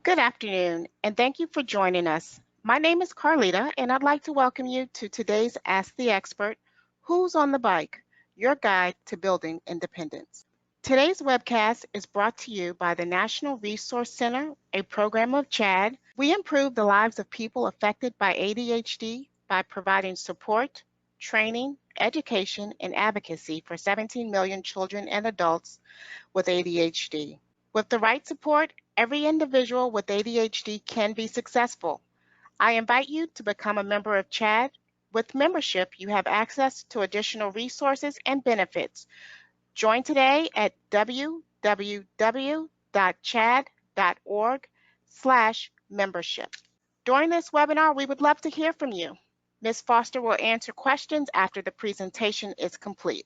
Good afternoon, and thank you for joining us. My name is Carlita, and I'd like to welcome you to today's Ask the Expert, Who's on the Bike? Your guide to building independence. Today's webcast is brought to you by the National Resource Center, a program of CHAD. We improve the lives of people affected by ADHD by providing support, training, education, and advocacy for 17 million children and adults with ADHD. With the right support, every individual with ADHD can be successful. I invite you to become a member of CHAD. With membership, you have access to additional resources and benefits. Join today at www.chad.org/membership. During this webinar, we would love to hear from you. Ms. Foster will answer questions after the presentation is complete.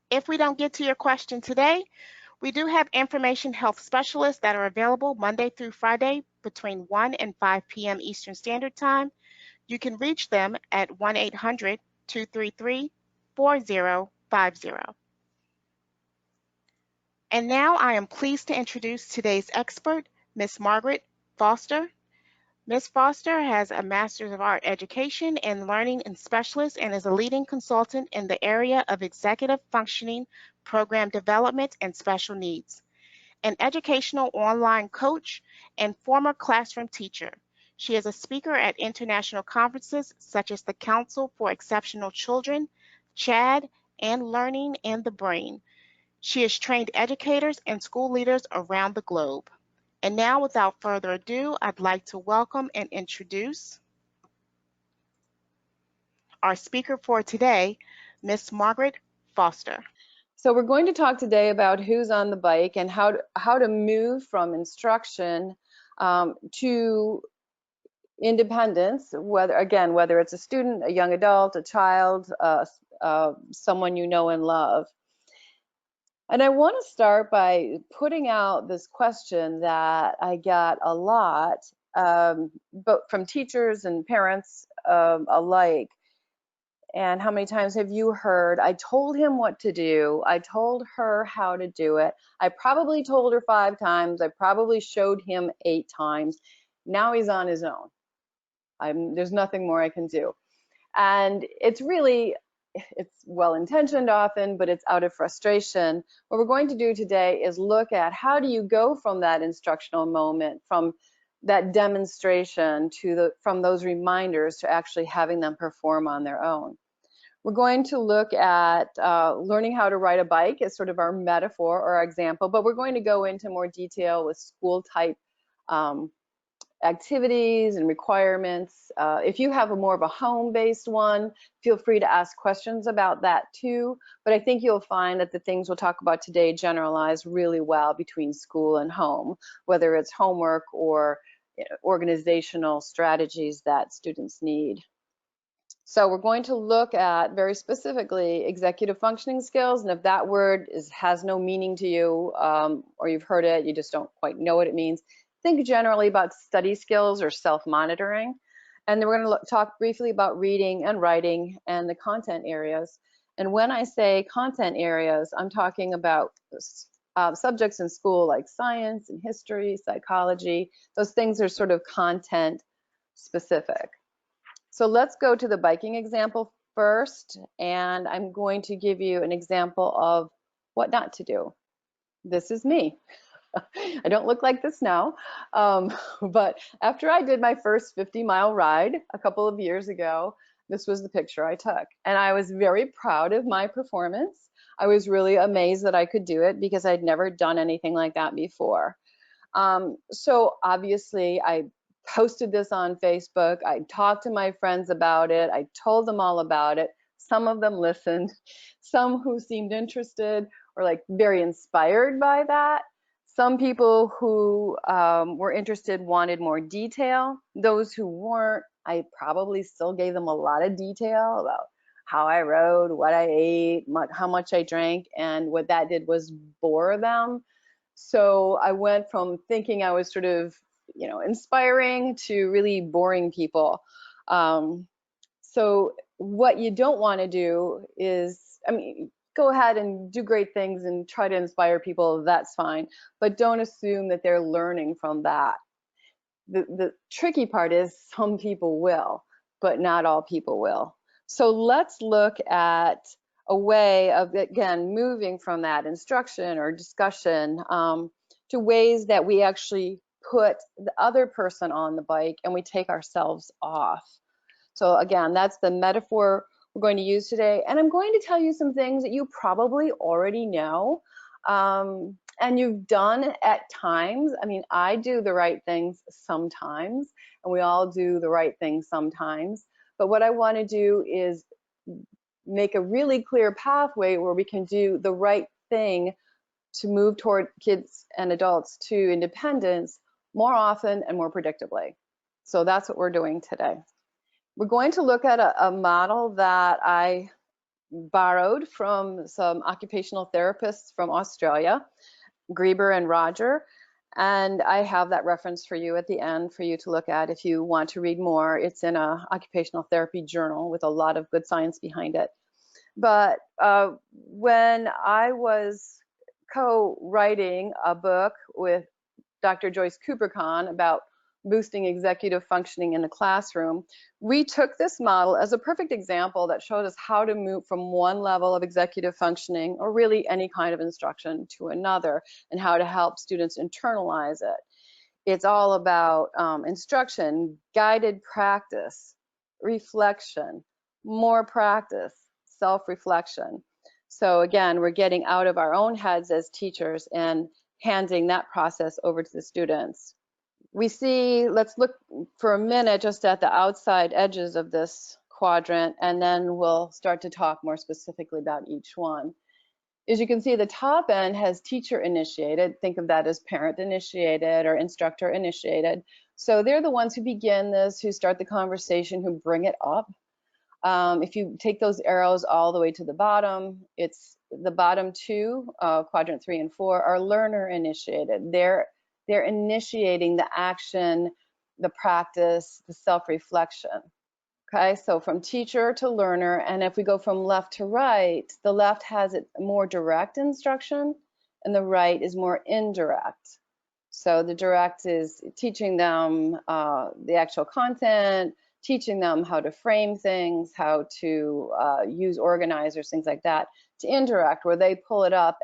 If we don't get to your question today, we do have information health specialists that are available Monday through Friday between 1 and 5 p.m. Eastern Standard Time. You can reach them at 1-800-233-4050. And now I am pleased to introduce today's expert, Ms. Margaret Foster. Ms. Foster has a Master's of Art Education and Learning and Specialist and is a leading consultant in the area of executive functioning, program development, and special needs. An educational online coach and former classroom teacher. She is a speaker at international conferences such as the Council for Exceptional Children, CHAD, and Learning and the Brain. She has trained educators and school leaders around the globe. And now, without further ado, I'd like to welcome and introduce our speaker for today, Ms. Margaret Foster. So we're going to talk today about who's on the bike and how to move from instruction to independence, whether it's a student, a young adult, a child, someone you know and love. And I want to start by putting out this question that I get a lot, but from teachers and parents alike. And how many times have you heard, I told him what to do, I told her how to do it, I probably told her 5 times, I probably showed him 8 times, now he's on his own. There's nothing more I can do. And it's well-intentioned often, but it's out of frustration. What we're going to do today is look at how do you go from that instructional moment, from that demonstration from those reminders to actually having them perform on their own. We're going to look at learning how to ride a bike as sort of our metaphor or our example, but we're going to go into more detail with school type activities and requirements. If you have more of a home-based one, feel free to ask questions about that too. But I think you'll find that the things we'll talk about today generalize really well between school and home, whether it's homework or organizational strategies that students need. So we're going to look at very specifically executive functioning skills, and if that word has no meaning to you or you've heard it, you just don't quite know what it means, think generally about study skills or self-monitoring. And then we're going to talk briefly about reading and writing and the content areas. And when I say content areas, I'm talking about subjects in school like science and history, psychology. Those things are sort of content specific. So let's go to the biking example first, and I'm going to give you an example of what not to do. This is me. I don't look like this now, but after I did my first 50-mile ride a couple of years ago, this was the picture I took. And I was very proud of my performance. I was really amazed that I could do it because I'd never done anything like that before. So obviously I posted this on Facebook. I talked to my friends about it. I told them all about it. Some of them listened. Some who seemed interested or like very inspired by that. Some people who were interested wanted more detail. Those who weren't, I probably still gave them a lot of detail about how I rode, what I ate, how much I drank, and what that did was bore them. So I went from thinking I was sort of, inspiring to really boring people. So what you don't want to do is, go ahead and do great things and try to inspire people, that's fine. But don't assume that they're learning from that. The tricky part is some people will, but not all people will. So let's look at a way of, again, moving from that instruction or discussion to ways that we actually put the other person on the bike and we take ourselves off. So again, that's the metaphor we're going to use today. And I'm going to tell you some things that you probably already know and you've done at times. I mean, I do the right things sometimes, and we all do the right things sometimes. But what I want to do is make a really clear pathway where we can do the right thing to move toward kids and adults to independence more often and more predictably. So that's what we're doing today. We're going to look at a model that I borrowed from some occupational therapists from Australia, Grieber and Roger, and I have that reference for you at the end for you to look at if you want to read more. It's in an occupational therapy journal with a lot of good science behind it. But when I was co-writing a book with Dr. Joyce Cooper-Kahn about boosting executive functioning in the classroom, we took this model as a perfect example that showed us how to move from one level of executive functioning, or really any kind of instruction, to another, and how to help students internalize it. It's all about instruction, guided practice, reflection, more practice, self-reflection. So again, we're getting out of our own heads as teachers and handing that process over to the students. We see, let's look for a minute just at the outside edges of this quadrant, and then we'll start to talk more specifically about each one. As you can see, the top end has teacher initiated. Think of that as parent initiated or instructor initiated. So they're the ones who begin this, who start the conversation, who bring it up. If you take those arrows all the way to the bottom, it's the bottom two, quadrant 3 and 4, are learner initiated. They're initiating the action, the practice, the self-reflection. Okay, so from teacher to learner, and if we go from left to right, the left has it more direct instruction and the right is more indirect. So the direct is teaching them the actual content, teaching them how to frame things, how to use organizers, things like that, to indirect, where they pull it up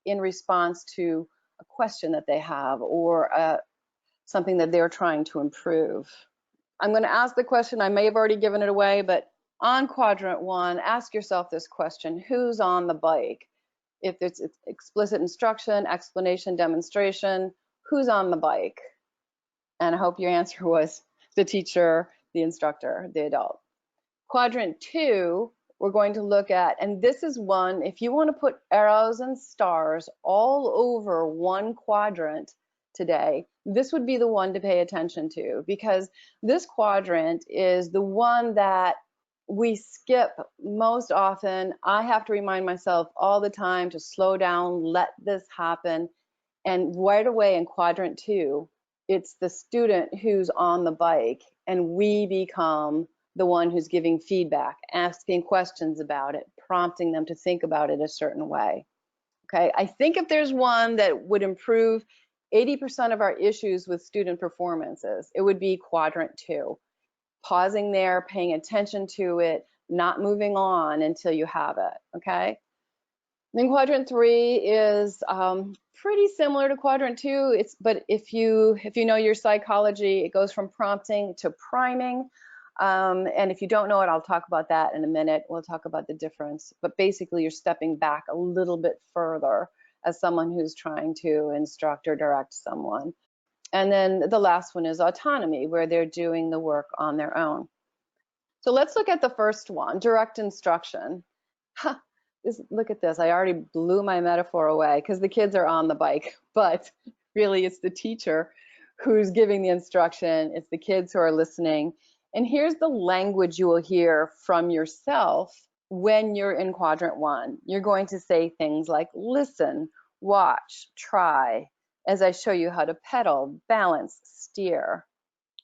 in response to a question that they have or something that they're trying to improve. I'm going to ask the question, I may have already given it away, but on quadrant 1, ask yourself this question: who's on the bike? If it's explicit instruction, explanation, demonstration, who's on the bike? And I hope your answer was the teacher, the instructor, the adult. Quadrant 2, we're going to look at, and this is one, if you want to put arrows and stars all over one quadrant today, this would be the one to pay attention to, because this quadrant is the one that we skip most often. I have to remind myself all the time to slow down, let this happen. And right away in quadrant 2, it's the student who's on the bike, and we become the one who's giving feedback, asking questions about it, prompting them to think about it a certain way. Okay, I think if there's one that would improve 80% of our issues with student performances, it would be quadrant 2. Pausing there, paying attention to it, not moving on until you have it, okay? Then quadrant 3 is pretty similar to quadrant 2. But if you know your psychology, it goes from prompting to priming. And if you don't know it, I'll talk about that in a minute. We'll talk about the difference. But basically, you're stepping back a little bit further as someone who's trying to instruct or direct someone. And then the last one is autonomy, where they're doing the work on their own. So let's look at the first one, direct instruction. Look at this. I already blew my metaphor away because the kids are on the bike, but really it's the teacher who's giving the instruction. It's the kids who are listening. And here's the language you will hear from yourself when you're in quadrant 1. You're going to say things like listen, watch, try, as I show you how to pedal, balance, steer.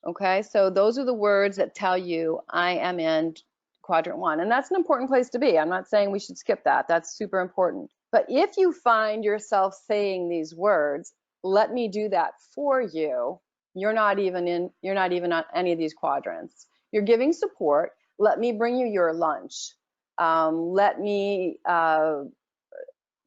Okay, so those are the words that tell you I am in quadrant 1, and that's an important place to be. I'm not saying we should skip that. That's super important. But if you find yourself saying these words, let me do that for you. You're not even on any of these quadrants. You're giving support. Let me bring you your lunch. Let me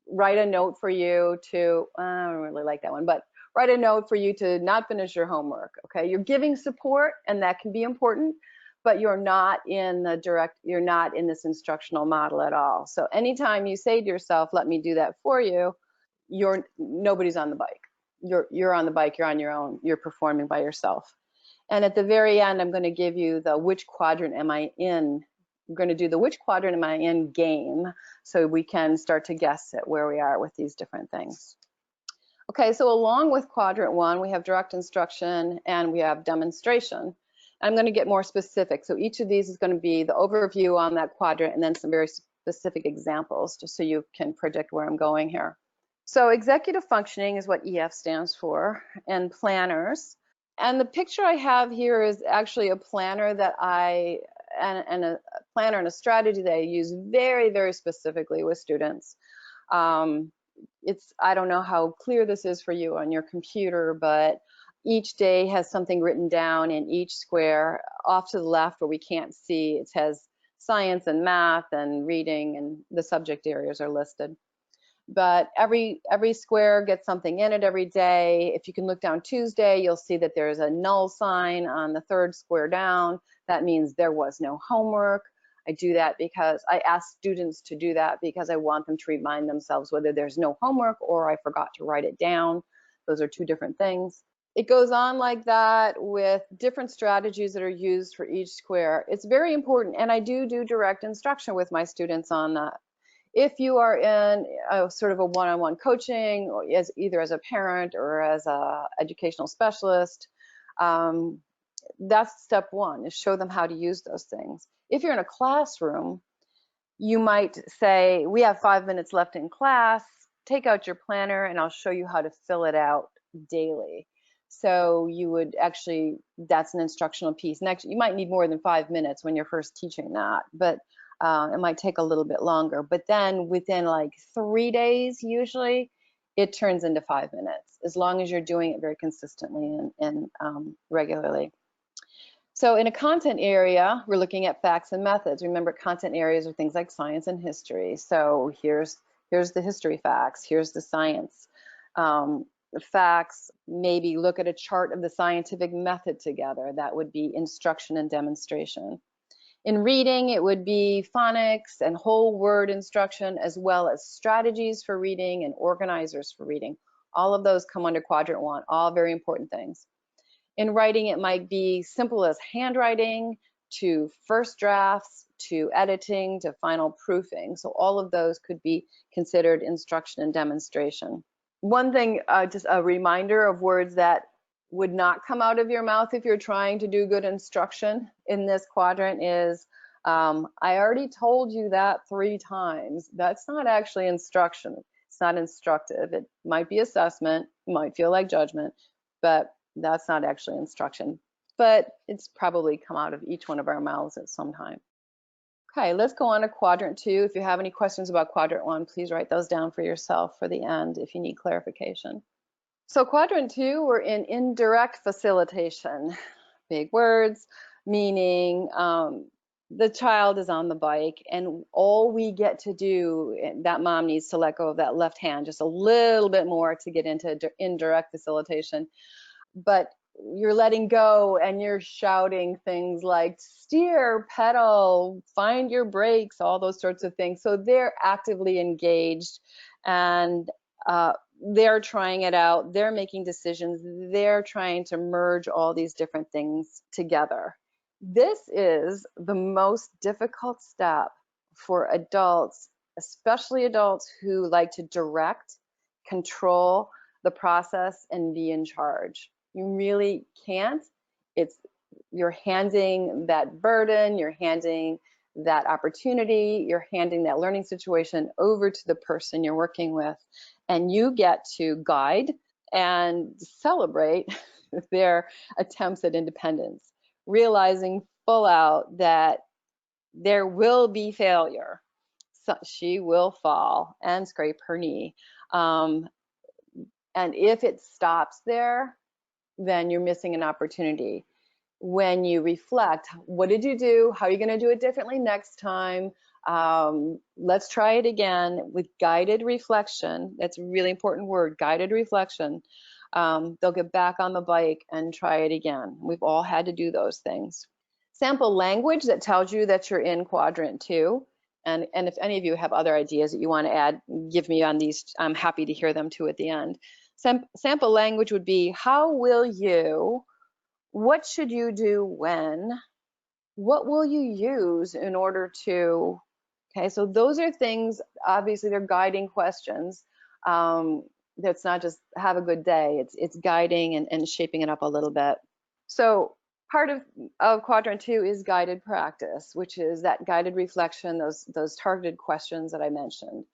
write a note for you to, I don't really like that one, but write a note for you to not finish your homework, okay? You're giving support, and that can be important, but you're not in this instructional model at all. So anytime you say to yourself, let me do that for you, nobody's on the bike. You're on the bike, you're on your own, you're performing by yourself. And at the very end, I'm going to give you the which quadrant am I in. I'm going to do the which quadrant am I in game, so we can start to guess at where we are with these different things. Okay, so along with quadrant 1, we have direct instruction and we have demonstration. I'm going to get more specific. So each of these is going to be the overview on that quadrant and then some very specific examples, just so you can predict where I'm going here. So executive functioning is what EF stands for, and planners. And the picture I have here is actually a planner that a planner and a strategy that I use very, very specifically with students. I don't know how clear this is for you on your computer, but each day has something written down in each square. Off to the left where we can't see, it has science and math and reading, and the subject areas are listed. But every square gets something in it every day. If you can look down Tuesday, you'll see that there's a null sign on the third square down. That means there was no homework. I do that because I ask students to do that because I want them to remind themselves whether there's no homework or I forgot to write it down. Those are two different things. It goes on like that with different strategies that are used for each square. It's very important, and I do direct instruction with my students on that. If you are in a sort of a one-on-one coaching, or either as a parent or as a educational specialist, that's step one, is show them how to use those things. If you're in a classroom, you might say, we have 5 minutes left in class, take out your planner and I'll show you how to fill it out daily. So you would actually, that's an instructional piece. Next, you might need more than 5 minutes when you're first teaching that, but it might take a little bit longer. But then within like 3 days, usually, it turns into 5 minutes, as long as you're doing it very consistently and regularly. So in a content area, we're looking at facts and methods. Remember, content areas are things like science and history. So here's the history facts, here's the science facts. Maybe look at a chart of the scientific method together. That would be instruction and demonstration. In reading, it would be phonics and whole word instruction, as well as strategies for reading and organizers for reading. All of those come under quadrant 1, all very important things. In writing, it might be simple as handwriting, to first drafts, to editing, to final proofing. So all of those could be considered instruction and demonstration. One thing, just a reminder of words that would not come out of your mouth if you're trying to do good instruction in this quadrant is, I already told you that 3 times. That's not actually instruction. It's not instructive. It might be assessment, might feel like judgment, but that's not actually instruction. But it's probably come out of each one of our mouths at some time. Okay, let's go on to quadrant 2. If you have any questions about quadrant 1, please write those down for yourself for the end if you need clarification. So quadrant 2, we're in indirect facilitation. Big words, meaning the child is on the bike and all we get to do, that mom needs to let go of that left hand just a little bit more to get into indirect facilitation. But you're letting go and you're shouting things like steer, pedal, find your brakes, all those sorts of things. So they're actively engaged and they're trying it out, they're making decisions, they're trying to merge all these different things together. This is the most difficult step for adults, especially adults who like to direct, control the process and be in charge. You really can't. You're handing that burden, you're handing that opportunity, you're handing that learning situation over to the person you're working with, and you get to guide and celebrate their attempts at independence, realizing full out that there will be failure. So she will fall and scrape her knee. And if it stops there, then you're missing an opportunity. When you reflect, what did you do? How are you going to do it differently next time? Let's try it again with guided reflection. That's a really important word, guided reflection. They'll get back on the bike and try it again. We've all had to do those things. Sample language that tells you that you're in quadrant 2. And if any of you have other ideas that you want to add, give me on these. I'm happy to hear them too at the end. Sample language would be, how will you, what should you do when, what will you use in order to, okay, so those are things, obviously they're guiding questions. That's not just have a good day, it's guiding and shaping it up a little bit. So part of quadrant 2 is guided practice, which is that guided reflection, those targeted questions that I mentioned.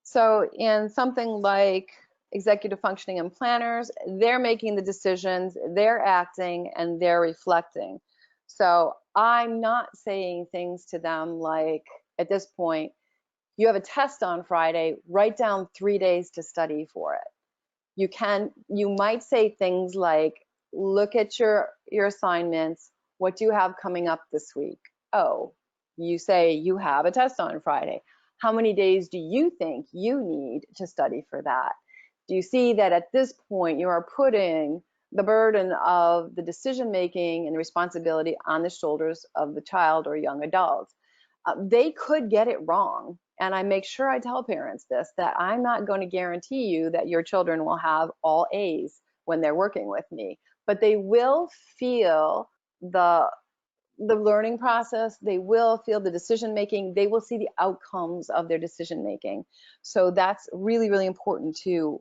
So in something like executive functioning and planners, they're making the decisions, they're acting, and they're reflecting. So I'm not saying things to them like, at this point, you have a test on Friday, write down 3 days to study for it. You might say things like, look at your assignments, what do you have coming up this week? Oh, you say you have a test on Friday. How many days do you think you need to study for that? Do you see that at this point you are putting the burden of the decision making and responsibility on the shoulders of the child or young adult? They could get it wrong. And I make sure I tell parents this, that I'm not going to guarantee you that your children will have all A's when they're working with me, but they will feel the learning process, they will feel the decision making, they will see the outcomes of their decision making. So that's really, really important to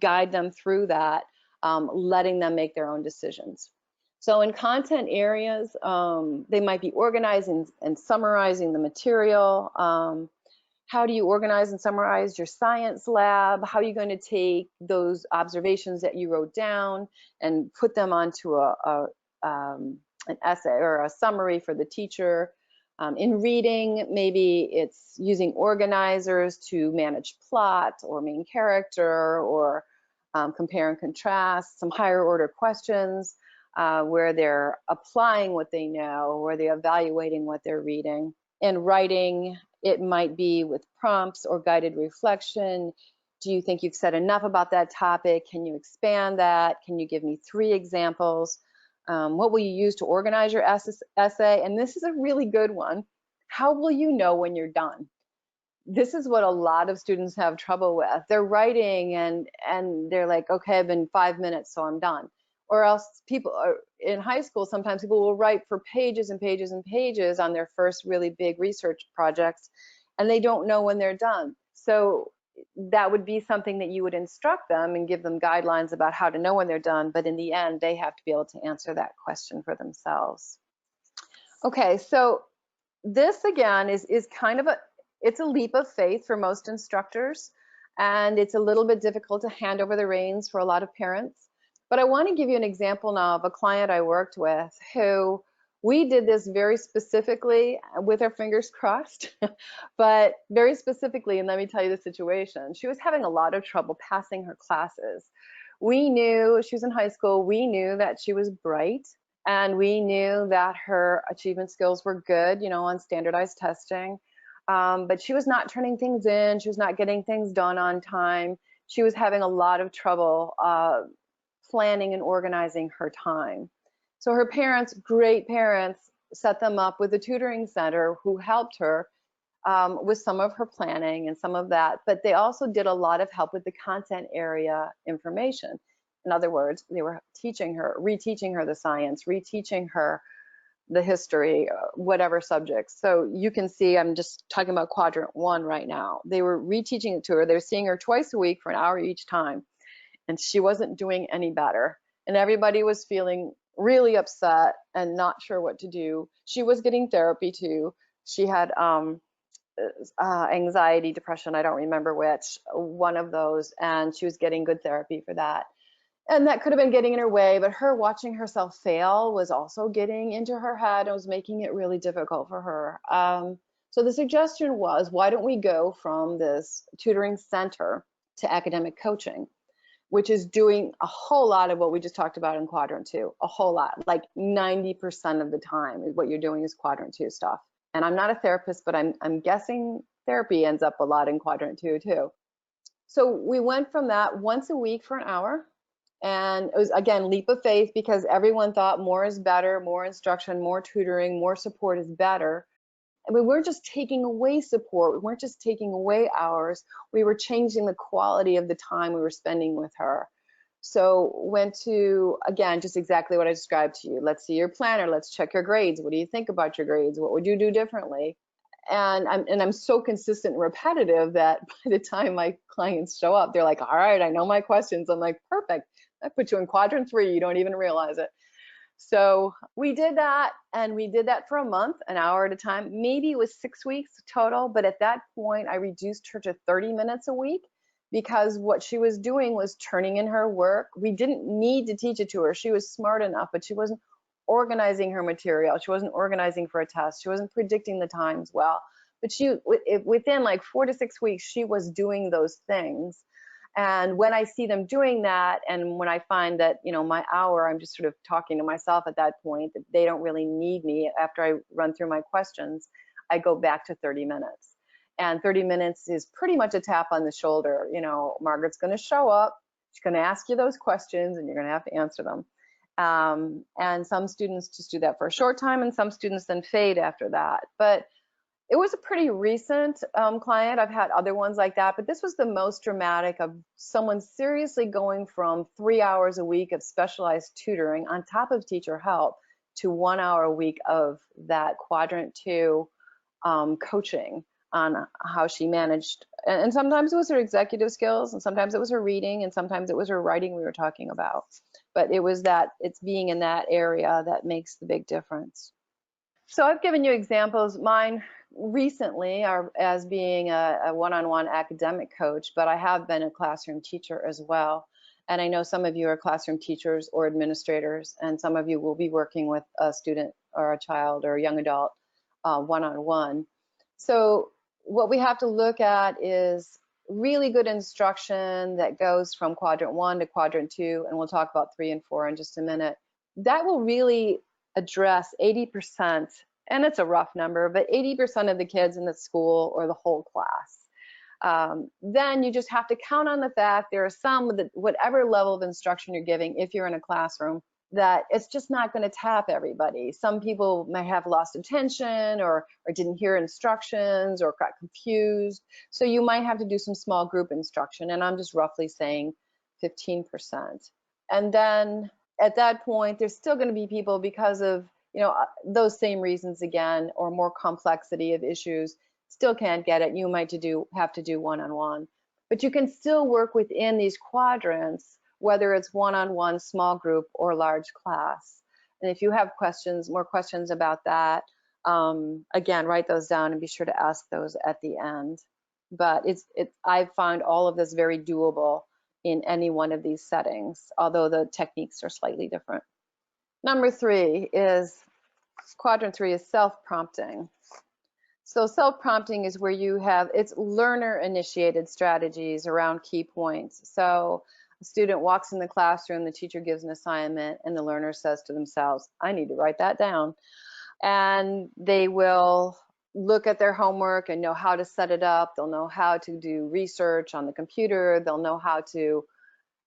guide them through that, letting them make their own decisions. So in content areas, they might be organizing and summarizing the material. How do you organize and summarize your science lab? How are you going to take those observations that you wrote down and put them onto an essay or a summary for the teacher? In reading, maybe it's using organizers to manage plot or main character, or compare and contrast, some higher order questions where they're applying what they know, where they're evaluating what they're reading. In writing, it might be with prompts or guided reflection. Do you think you've said enough about that topic? Can you expand that? Can you give me 3 examples? What will you use to organize your essay? And this is a really good one. How will you know when you're done? This is what a lot of students have trouble with. They're writing and they're like, okay, I've been 5 minutes, so I'm done. Or else people are, in high school, sometimes people will write for pages and pages and pages on their first really big research projects, and they don't know when they're done. So that would be something that you would instruct them and give them guidelines about how to know when they're done, but in the end, they have to be able to answer that question for themselves. Okay, so this again is kind of it's a leap of faith for most instructors, and it's a little bit difficult to hand over the reins for a lot of parents. But I want to give you an example now of a client I worked with who we did this very specifically with our fingers crossed, but very specifically, and let me tell you the situation. She was having a lot of trouble passing her classes. We knew she was in high school, we knew that she was bright, and we knew that her achievement skills were good, you know, on standardized testing. But she was not turning things in, she was not getting things done on time. She was having a lot of trouble planning and organizing her time. So her parents, great parents, set them up with a tutoring center who helped her with some of her planning and some of that, but they also did a lot of help with the content area information. In other words, they were teaching her, reteaching her the science, reteaching her the history, whatever subjects. So you can see, I'm just talking about quadrant 1 right now. They were reteaching it to her. They were seeing her twice a week for an hour each time, and she wasn't doing any better. And everybody was feeling really upset and not sure what to do. She was getting therapy too. She had anxiety, depression, I don't remember which, one of those, and she was getting good therapy for that. And that could have been getting in her way, but her watching herself fail was also getting into her head and was making it really difficult for her. So the suggestion was, why don't we go from this tutoring center to academic coaching? which is doing a whole lot of what we just talked about in quadrant 2, a whole lot, like 90% of the time what you're doing is quadrant 2 stuff. And I'm not a therapist, but I'm guessing therapy ends up a lot in quadrant 2 too. So we went from that once a week for an hour. And it was, again, leap of faith, because everyone thought more is better, more instruction, more tutoring, more support is better. And we weren't just taking away support. We weren't just taking away hours. We were changing the quality of the time we were spending with her. So went to, again, just exactly what I described to you. Let's see your planner. Let's check your grades. What do you think about your grades? What would you do differently? And I'm so consistent and repetitive that by the time my clients show up, they're like, all right, I know my questions. I'm like, perfect. I put you in quadrant 3. You don't even realize it. So we did that, and we did that for a month, an hour at a time. Maybe it was 6 weeks total, but at that point, I reduced her to 30 minutes a week, because what she was doing was turning in her work. We didn't need to teach it to her. She was smart enough, but she wasn't organizing her material. She wasn't organizing for a test. She wasn't predicting the times well. But she, within like 4 to 6 weeks, she was doing those things. And when I see them doing that, and when I find that, my hour, I'm just sort of talking to myself at that point, that they don't really need me after I run through my questions, I go back to 30 minutes. And 30 minutes is pretty much a tap on the shoulder. Margaret's going to show up, she's going to ask you those questions, and you're going to have to answer them. And some students just do that for a short time, and some students then fade after that. But it was a pretty recent client. I've had other ones like that, but this was the most dramatic, of someone seriously going from 3 hours a week of specialized tutoring on top of teacher help to 1 hour a week of that quadrant 2 coaching on how she managed. And sometimes it was her executive skills, and sometimes it was her reading, and sometimes it was her writing we were talking about. But it was that it's being in that area that makes the big difference. So I've given you examples. Mine recently are as being a one-on-one academic coach, but I have been a classroom teacher as well. And I know some of you are classroom teachers or administrators, and some of you will be working with a student or a child or a young adult one-on-one. So what we have to look at is really good instruction that goes from quadrant 1 to quadrant 2, and we'll talk about 3 and 4 in just a minute. That will really address 80%, and it's a rough number, but 80% of the kids in the school or the whole class. Then you just have to count on the fact there are some with whatever level of instruction you're giving, if you're in a classroom, that it's just not going to tap everybody. Some people might have lost attention, or didn't hear instructions, or got confused. So you might have to do some small group instruction, and I'm just roughly saying 15%. And then at that point, there's still going to be people, because of those same reasons again, or more complexity of issues, still can't get it. You might have to do one-on-one, but you can still work within these quadrants, whether it's one-on-one, small group, or large class. And if you have questions, more questions about that, again, write those down and be sure to ask those at the end. But I find all of this very doable in any one of these settings, although the techniques are slightly different. Number 3 is, quadrant 3 is self-prompting. So self-prompting is where it's learner-initiated strategies around key points. So a student walks in the classroom, the teacher gives an assignment, and the learner says to themselves, I need to write that down. And they will look at their homework and know how to set it up. They'll know how to do research on the computer. They'll know how to,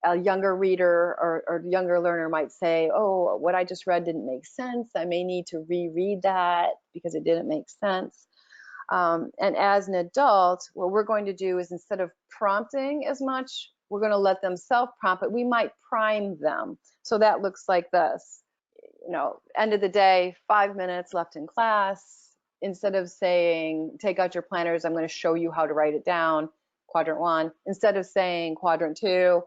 a younger reader or younger learner might say, oh, what I just read didn't make sense. I may need to reread that because it didn't make sense. And as an adult, what we're going to do is, instead of prompting as much, we're going to let them self-prompt, but we might prime them. So that looks like this. End of the day, 5 minutes left in class. Instead of saying, take out your planners, I'm going to show you how to write it down, quadrant 1. Instead of saying quadrant 2,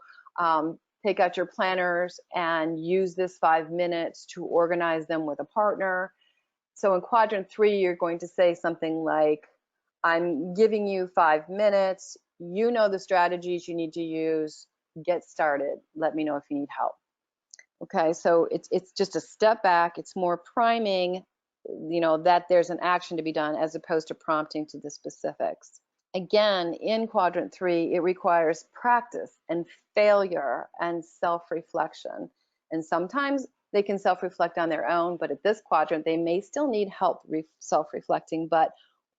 take out your planners and use this 5 minutes to organize them with a partner. So in quadrant 3, you're going to say something like, I'm giving you 5 minutes. You know the strategies you need to use. Get started. Let me know if you need help. Okay, so it's just a step back. It's more priming, that there's an action to be done, as opposed to prompting to the specifics. Again, in quadrant 3, it requires practice and failure and self-reflection. And sometimes they can self-reflect on their own, but at this quadrant, they may still need help self-reflecting, but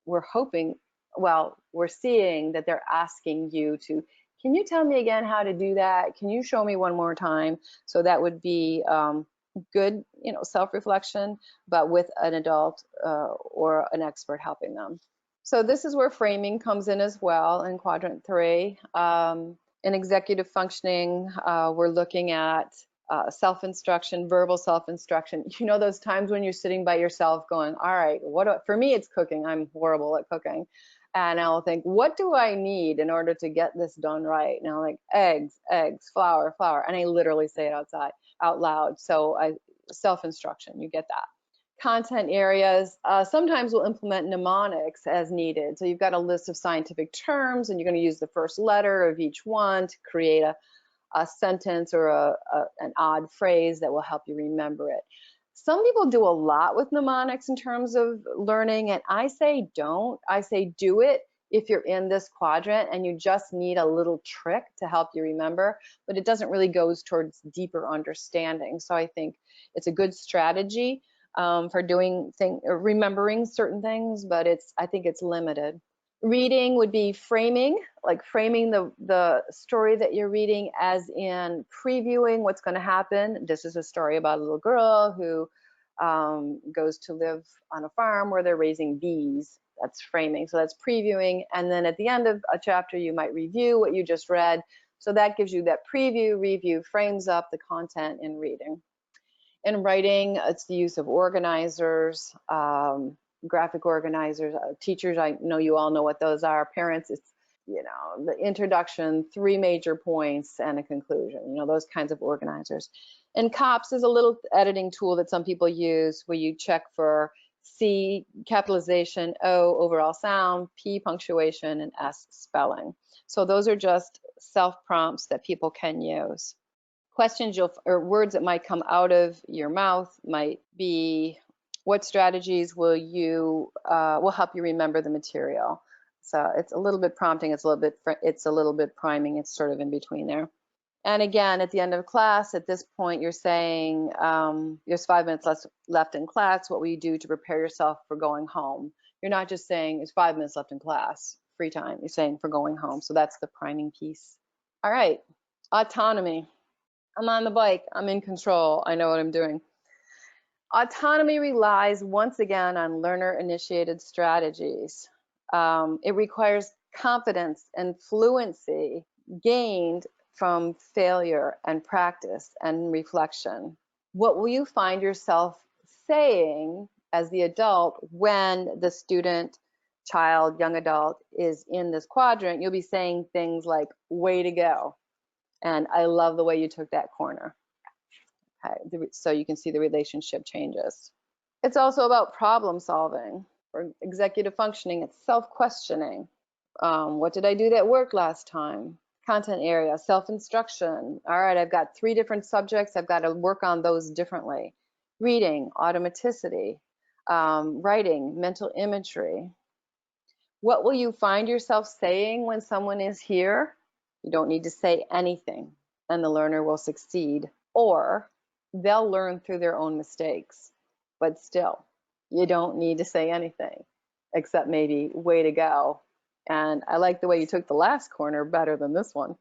we're hoping, well, we're seeing that they're asking you to, can you tell me again how to do that? Can you show me one more time? So that would be good, self-reflection, but with an adult or an expert helping them. So this is where framing comes in as well in quadrant 3. In executive functioning, we're looking at self-instruction, verbal self-instruction. Those times when you're sitting by yourself going, all right, for me, it's cooking. I'm horrible at cooking. And I'll think, what do I need in order to get this done right? And I'll like, eggs, flour. And I literally say it out loud. So self-instruction, you get that. Content areas, sometimes we'll implement mnemonics as needed. So you've got a list of scientific terms and you're going to use the first letter of each one to create a sentence or an odd phrase that will help you remember it. Some people do a lot with mnemonics in terms of learning, and I say don't. I say do it if you're in this quadrant and you just need a little trick to help you remember, but it doesn't really go towards deeper understanding. So I think it's a good strategy for remembering certain things, but I think it's limited. Reading would be framing, like framing the story that you're reading as in previewing what's going to happen. This is a story about a little girl who goes to live on a farm where they're raising bees. That's framing. So that's previewing. And then at the end of a chapter, you might review what you just read. So that gives you that preview, review, frames up the content in reading. In writing, it's the use of organizers, graphic organizers, teachers. I know you all know what those are. Parents, it's, the introduction, 3 major points, and a conclusion, those kinds of organizers. And COPS is a little editing tool that some people use where you check for C, capitalization, O, overall sound, P, punctuation, and S, spelling. So those are just self-prompts that people can use. Questions or words that might come out of your mouth might be, what strategies will help you remember the material? So it's a little bit prompting, it's a little bit priming, it's sort of in between there. And again, at the end of class, at this point, you're saying, there's 5 minutes left in class. What will you do to prepare yourself for going home? You're not just saying it's 5 minutes left in class, free time. You're saying for going home. So that's the priming piece. All right, autonomy. I'm on the bike, I'm in control, I know what I'm doing. Autonomy relies once again on learner-initiated strategies. It requires confidence and fluency gained from failure and practice and reflection. What will you find yourself saying as the adult when the student, child, young adult is in this quadrant? You'll be saying things like, way to go. And I love the way you took that corner. Okay, so you can see the relationship changes. It's also about problem solving. For executive functioning, it's self-questioning. What did I do that worked last time? Content area, self-instruction. All right, I've got 3 different subjects. I've got to work on those differently. Reading, automaticity. Writing, mental imagery. What will you find yourself saying when someone is here? You don't need to say anything, and the learner will succeed, or they'll learn through their own mistakes. But still, you don't need to say anything, except maybe, way to go. And I like the way you took the last corner better than this one.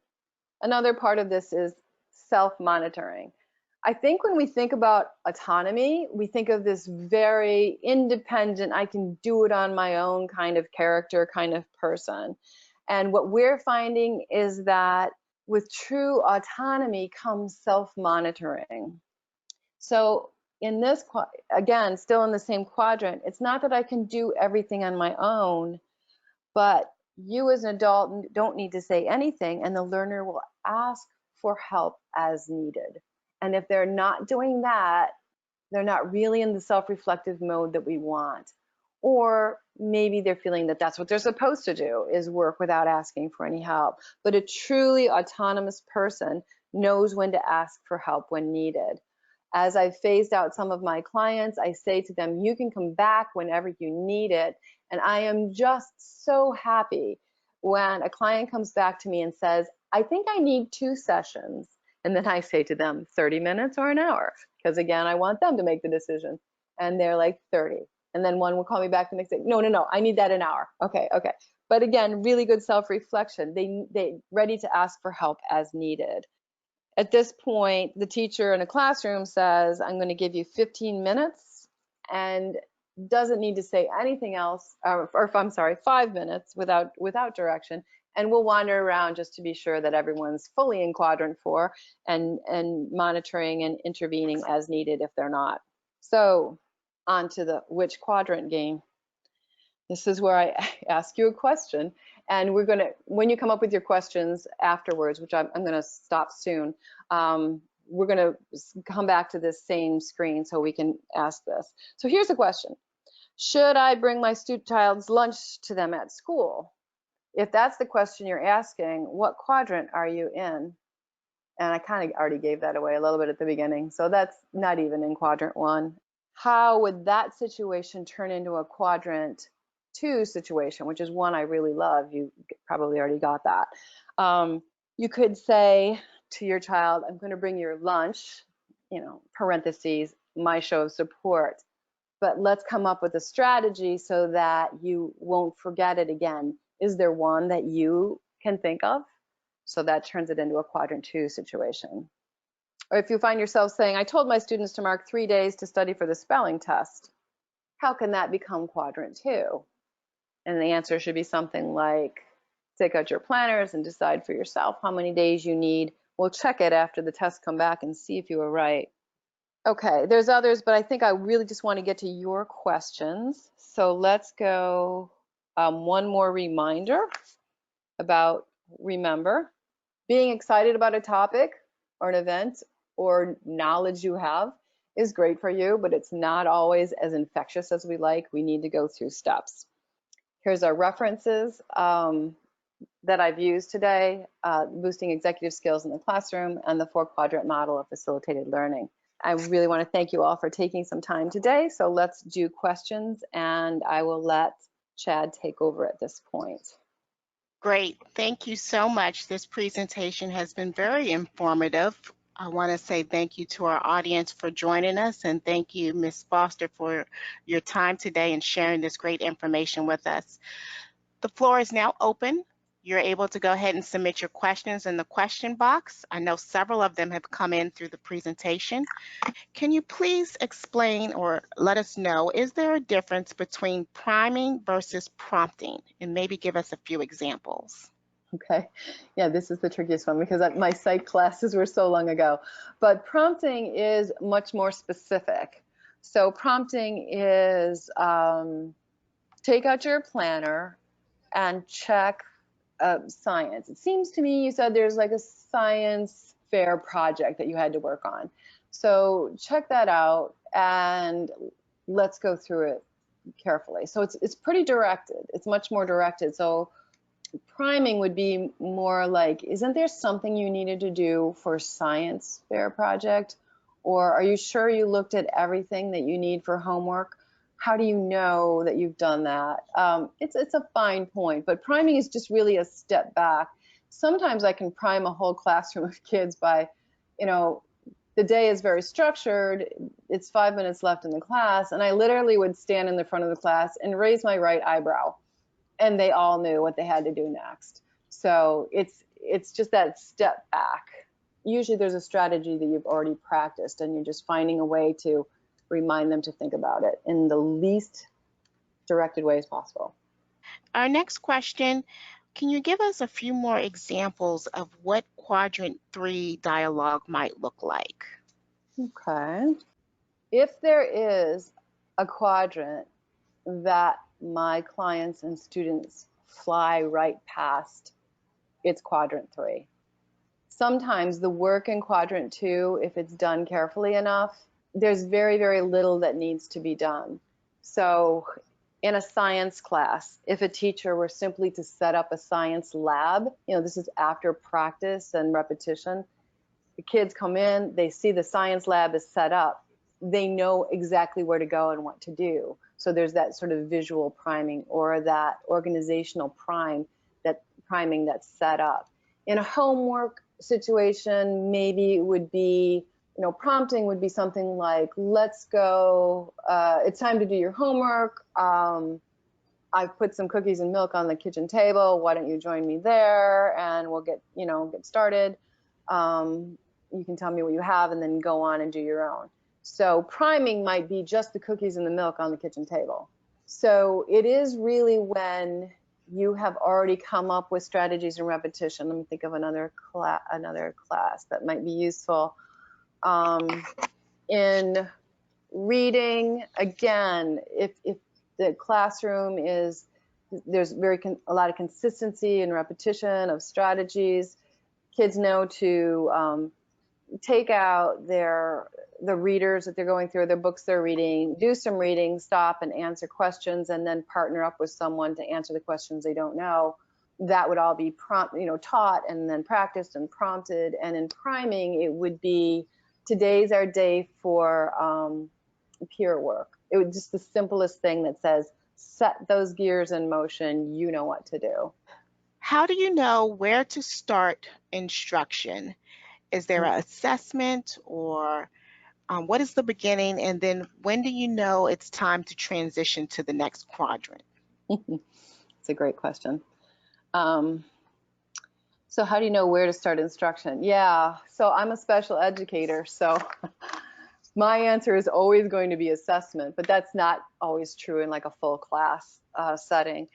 Another part of this is self-monitoring. I think when we think about autonomy, we think of this very independent, I can do it on my own kind of character, kind of person. And what we're finding is that with true autonomy comes self-monitoring. So in this, again, still in the same quadrant, it's not that I can do everything on my own, but you as an adult don't need to say anything, and the learner will ask for help as needed. And if they're not doing that, they're not really in the self-reflective mode that we want. Or maybe they're feeling that that's what they're supposed to do, is work without asking for any help. But a truly autonomous person knows when to ask for help when needed. As I've phased out some of my clients, I say to them, you can come back whenever you need it. And I am just so happy when a client comes back to me and says, I think I need 2 sessions, and then I say to them, 30 minutes or an hour? Because again, I want them to make the decision. And they're like, 30. And then one will call me back the next day, no, I need that an hour. Okay. But again, really good self-reflection. They ready to ask for help as needed. At this point, the teacher in a classroom says, I'm going to give you 15 minutes, and doesn't need to say anything else, or I'm sorry, 5 minutes without direction, and we'll wander around just to be sure that everyone's fully in quadrant 4 and monitoring and intervening as needed if they're not. So on to the which quadrant game. This is where I ask you a question, and we're gonna, when you come up with your questions afterwards, which I'm gonna stop soon, we're gonna come back to this same screen so we can ask this. So here's the question. Should I bring my child's lunch to them at school? If that's the question you're asking, what quadrant are you in? And I kind of already gave that away a little bit at the beginning, so that's not even in quadrant 1. How would that situation turn into a quadrant 2 situation, which is one I really love? You probably already got that. You could say to your child, I'm going to bring your lunch, parentheses, my show of support, but let's come up with a strategy so that you won't forget it again. Is there one that you can think of? So that turns it into a quadrant 2 situation. Or if you find yourself saying, I told my students to mark 3 days to study for the spelling test, how can that become quadrant 2? And the answer should be something like, take out your planners and decide for yourself how many days you need. We'll check it after the tests come back and see if you were right. Okay, there's others, but I think I really just want to get to your questions. So let's go one more reminder about, remember, being excited about a topic or an event or knowledge you have is great for you, but it's not always as infectious as we like. We need to go through steps. Here's our references that I've used today, Boosting Executive Skills in the Classroom and the 4-quadrant model of facilitated learning. I really want to thank you all for taking some time today. So let's do questions, and I will let Chad take over at this point. Great. Thank you so much. This presentation has been very informative. I want to say thank you to our audience for joining us, and thank you, Ms. Foster, for your time today and sharing this great information with us. The floor is now open. You're able to go ahead and submit your questions in the question box. I know several of them have come in through the presentation. Can you please explain or let us know, is there a difference between priming versus prompting? And maybe give us a few examples. Okay, yeah, this is the trickiest one because my psych classes were so long ago. But prompting is much more specific. So prompting is take out your planner and check science. It seems to me you said there's like a science fair project that you had to work on. So check that out and let's go through it carefully. So it's pretty directed. It's much more directed. So priming would be more like, isn't there something you needed to do for science fair project? Or are you sure you looked at everything that you need for homework? How do you know that you've done that? It's a fine point, but priming is just really a step back. Sometimes I can prime a whole classroom of kids by, the day is very structured, it's 5 minutes left in the class, and I literally would stand in the front of the class and raise my right eyebrow, and they all knew what they had to do next. So it's just that step back. Usually there's a strategy that you've already practiced, and you're just finding a way to remind them to think about it in the least directed way as possible. Our next question, can you give us a few more examples of what quadrant 3 dialogue might look like? Okay. If there is a quadrant that my clients and students fly right past, it's quadrant 3. Sometimes the work in quadrant 2, if it's done carefully enough, there's very, very little that needs to be done. So in a science class, if a teacher were simply to set up a science lab, this is after practice and repetition, the kids come in, they see the science lab is set up, they know exactly where to go and what to do. So there's that sort of visual priming or that organizational prime that priming that's set up. In a homework situation, maybe it would be, prompting would be something like, let's go, it's time to do your homework. I've put some cookies and milk on the kitchen table. Why don't you join me there and we'll get started. You can tell me what you have and then go on and do your own. So priming might be just the cookies and the milk on the kitchen table. So it is really when you have already come up with strategies and repetition. Let me think of another class that might be useful. In reading, again, if the classroom there's a lot of consistency and repetition of strategies, kids know to take out the readers that they're going through, their books they're reading, do some reading, stop and answer questions, and then partner up with someone to answer the questions they don't know. That would all be taught and then practiced and prompted. And in priming, it would be, today's our day for peer work. It would just the simplest thing that says, set those gears in motion, you know what to do. How do you know where to start instruction? Is there an assessment, or what is the beginning, and then when do you know it's time to transition to the next quadrant? It's a great question. So how do you know where to start instruction? Yeah, so I'm a special educator, so my answer is always going to be assessment, but that's not always true in like a full class setting.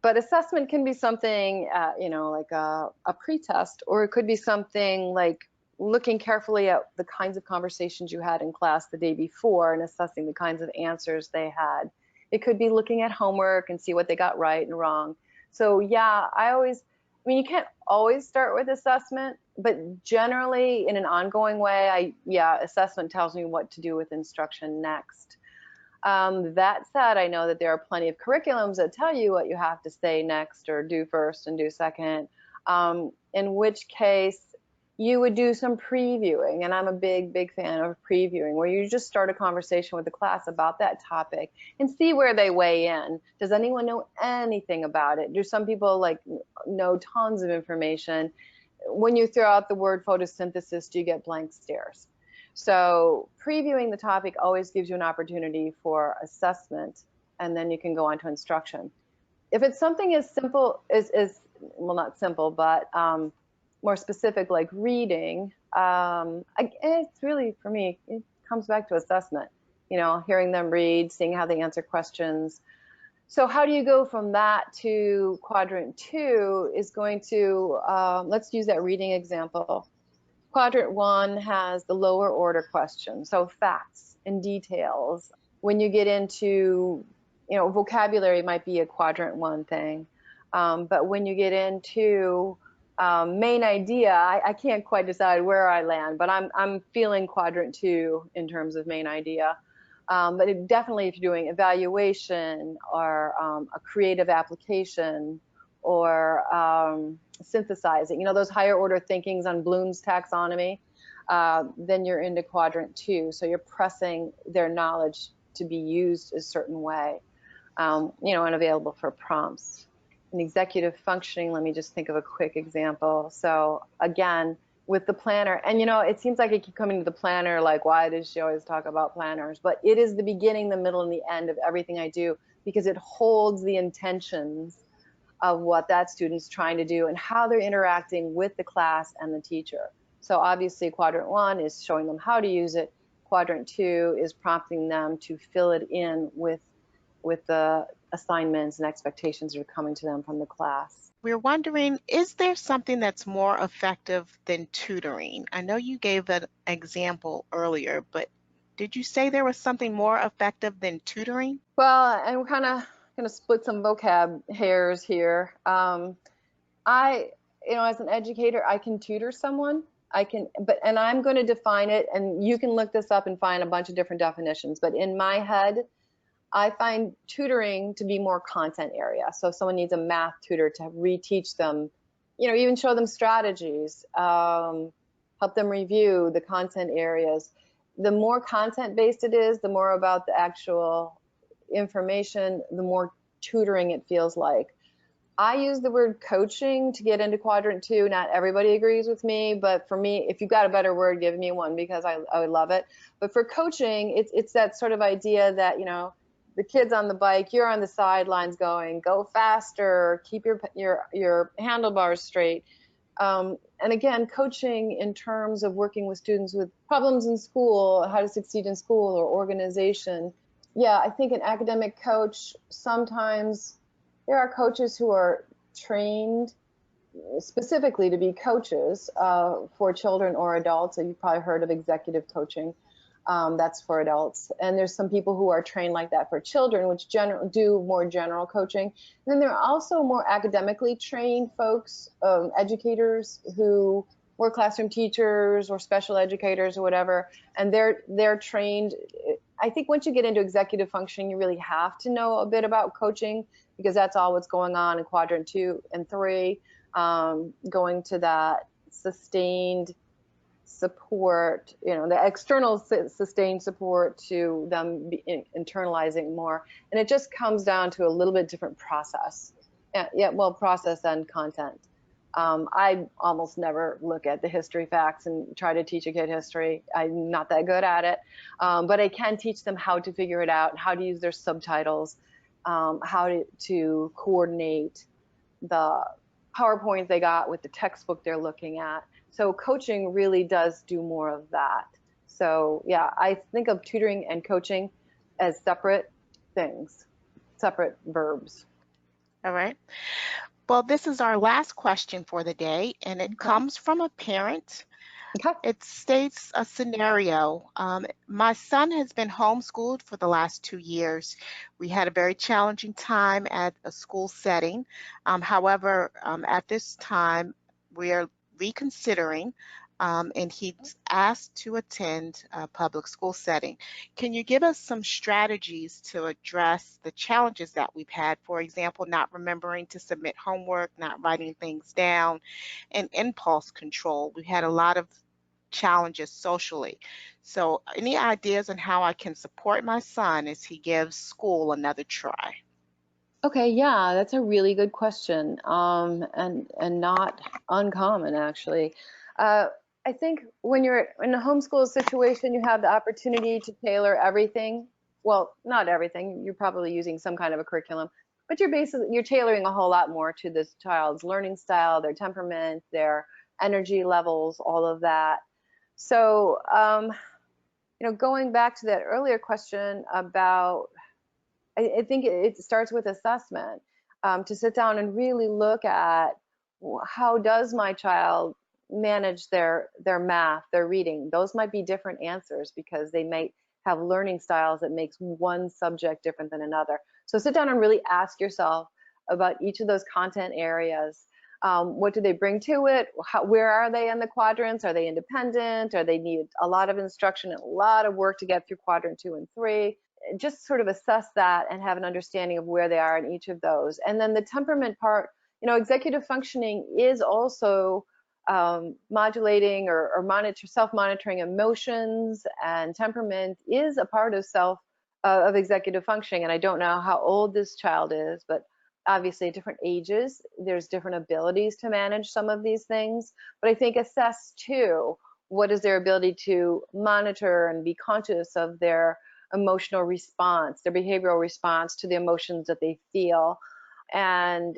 But assessment can be something, like a pretest, or it could be something like looking carefully at the kinds of conversations you had in class the day before and assessing the kinds of answers they had. It could be looking at homework and see what they got right and wrong. So yeah, you can't always start with assessment, but generally in an ongoing way, assessment tells me what to do with instruction next. That said, I know that there are plenty of curriculums that tell you what you have to say next or do first and do second, in which case you would do some previewing. And I'm a big fan of previewing, where you just start a conversation with the class about that topic and see where they weigh in. Does anyone know anything about it? Do some people know tons of information? When you throw out the word photosynthesis, do you get blank stares? So previewing the topic always gives you an opportunity for assessment, and then you can go on to instruction. If it's something as simple well, not simple, but more specific, like reading, it's really, for me, it comes back to assessment, hearing them read, seeing how they answer questions. So how do you go from that to quadrant 2 is going to, let's use that reading example. Quadrant 1 has the lower order questions, so facts and details. When you get into, vocabulary might be a quadrant 1 thing, but when you get into main idea, I can't quite decide where I land, but I'm feeling quadrant 2 in terms of main idea. But definitely, if you're doing evaluation or a creative application or synthesizing, those higher order thinkings on Bloom's taxonomy, then you're into quadrant 2. So you're pressing their knowledge to be used a certain way, and available for prompts. In executive functioning, let me just think of a quick example. So again, with the planner, and it seems like I keep coming to the planner, like, why does she always talk about planners? But it is the beginning, the middle, and the end of everything I do, because it holds the intentions of what that student's trying to do and how they're interacting with the class and the teacher. So obviously quadrant 1 is showing them how to use it. Quadrant 2 is prompting them to fill it in with the assignments and expectations that are coming to them from the class. We're wondering, is there something that's more effective than tutoring? I know you gave an example earlier, but did you say there was something more effective than tutoring? Well, and we're kind of going to split some vocab hairs here. As an educator, I can tutor someone. And I'm going to define it, and you can look this up and find a bunch of different definitions. But in my head, I find tutoring to be more content area. So if someone needs a math tutor to reteach them, even show them strategies, help them review the content areas. The more content-based it is, the more about the actual information, the more tutoring it feels like. I use the word coaching to get into quadrant 2. Not everybody agrees with me, but for me, if you've got a better word, give me one, because I would love it. But for coaching, it's that sort of idea that, the kid's on the bike, you're on the sidelines going, go faster, keep your handlebars straight. And again, coaching in terms of working with students with problems in school, how to succeed in school or organization. Yeah, I think an academic coach, sometimes there are coaches who are trained specifically to be coaches for children or adults. So you've probably heard of executive coaching. That's for adults. And there's some people who are trained like that for children, which do more general coaching. And then there are also more academically trained folks, educators who were classroom teachers or special educators or whatever, and they're trained. I think once you get into executive functioning, you really have to know a bit about coaching, because that's all what's going on in quadrant 2 and 3, going to that sustained support, the external sustained support to them internalizing more. And it just comes down to a little bit different process. Well, process and content. I almost never look at the history facts and try to teach a kid history. I'm not that good at it. But I can teach them how to figure it out, how to use their subtitles, how to coordinate the PowerPoints they got with the textbook they're looking at. So coaching really does do more of that. So yeah, I think of tutoring and coaching as separate things, separate verbs. All right. Well, this is our last question for the day, and it comes from a parent. Okay. It states a scenario. My son has been homeschooled for the last 2 years. We had a very challenging time at a school setting. However, at this time, we are reconsidering, and he's asked to attend a public school setting. Can you give us some strategies to address the challenges that we've had? For example, not remembering to submit homework, not writing things down, and impulse control. We had a lot of challenges socially. So, any ideas on how I can support my son as he gives school another try? Okay, yeah, that's a really good question, and not uncommon actually. Uh, I think when you're in a homeschool situation, you have the opportunity to tailor everything. Well, not everything. You're probably using some kind of a curriculum, but you're tailoring a whole lot more to this child's learning style, their temperament, their energy levels, all of that. So, going back to that earlier question about, I think it starts with assessment, to sit down and really look at, how does my child manage their math, their reading. Those might be different answers because they might have learning styles that makes one subject different than another. So sit down and really ask yourself about each of those content areas. What do they bring to it? Where are they in the quadrants? Are they independent? Or they need a lot of instruction and a lot of work to get through quadrant 2 and 3? Just sort of assess that and have an understanding of where they are in each of those. And then the temperament part, executive functioning is also modulating or self-monitoring emotions, and temperament is a part of executive functioning. And I don't know how old this child is, but obviously at different ages, there's different abilities to manage some of these things. But I think assess too, what is their ability to monitor and be conscious of their emotional response, their behavioral response to the emotions that they feel. And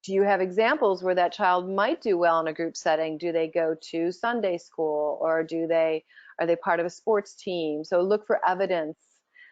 do you have examples where that child might do well in a group setting? Do they go to Sunday school, or are they part of a sports team? So look for evidence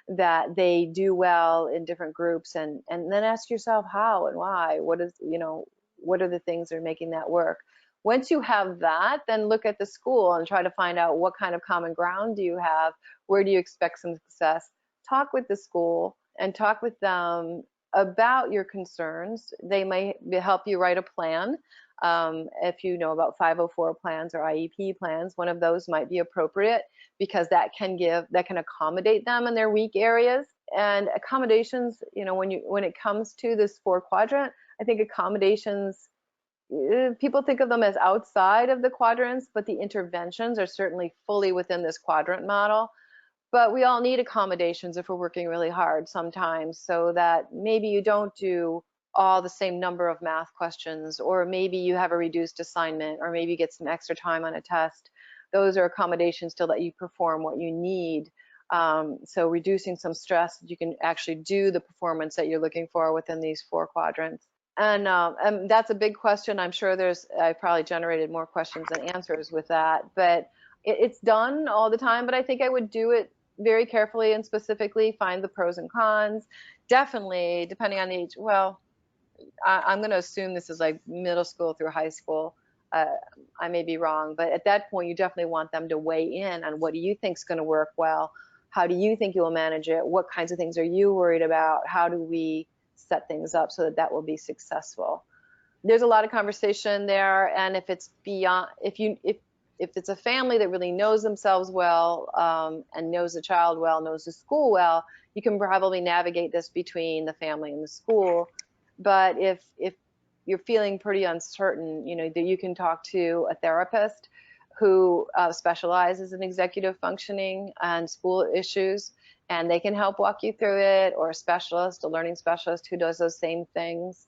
that they do well in different groups, and then ask yourself how and why. What are the things that are making that work? Once you have that, then look at the school and try to find out what kind of common ground do you have, where do you expect some success. Talk with the school and talk with them about your concerns. They may help you write a plan. If you know about 504 plans or IEP plans, one of those might be appropriate, because that can accommodate them in their weak areas. And accommodations, when it comes to this 4 quadrant, I think accommodations, people think of them as outside of the quadrants, but the interventions are certainly fully within this quadrant model. But we all need accommodations if we're working really hard sometimes, so that maybe you don't do all the same number of math questions, or maybe you have a reduced assignment, or maybe you get some extra time on a test. Those are accommodations to let you perform what you need. So reducing some stress, you can actually do the performance that you're looking for within these 4 quadrants. And that's a big question. I'm sure I probably generated more questions than answers with that, but it's done all the time. But I think I would do it very carefully and specifically, find the pros and cons. Definitely, depending on the age. Well, I'm going to assume this is like middle school through high school. I may be wrong, but at that point, you definitely want them to weigh in on what do you think is going to work well? How do you think you will manage it? What kinds of things are you worried about? How do we set things up so that that will be successful? There's a lot of conversation there, and if it's beyond, if it's a family that really knows themselves well, and knows the child well, knows the school well, you can probably navigate this between the family and the school. But if you're feeling pretty uncertain, you know, that you can talk to a therapist who specializes in executive functioning and school issues, and they can help walk you through it, or a specialist, a learning specialist who does those same things.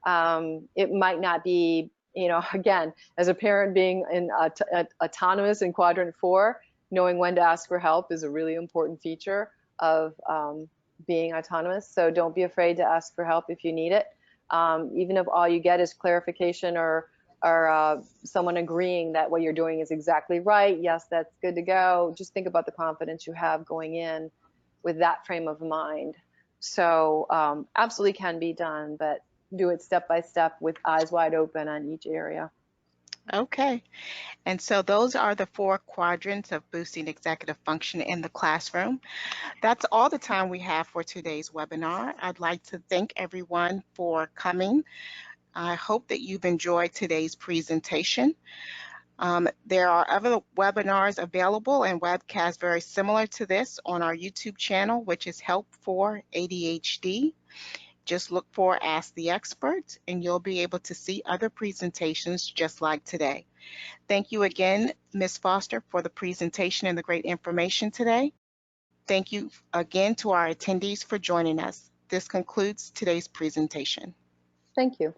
It might not be, you know, again, as a parent being autonomous in quadrant 4, knowing when to ask for help is a really important feature of being autonomous. So don't be afraid to ask for help if you need it. Even if all you get is clarification or someone agreeing that what you're doing is exactly right, yes, that's good to go. Just think about the confidence you have going in with that frame of mind. So absolutely can be done, but do it step by step with eyes wide open on each area. Okay. And so those are the 4 quadrants of boosting executive function in the classroom. That's all the time we have for today's webinar. I'd like to thank everyone for coming. I hope that you've enjoyed today's presentation. There are other webinars available and webcasts very similar to this on our YouTube channel, which is Help for ADHD. Just look for Ask the Expert, and you'll be able to see other presentations just like today. Thank you again, Ms. Foster, for the presentation and the great information today. Thank you again to our attendees for joining us. This concludes today's presentation. Thank you.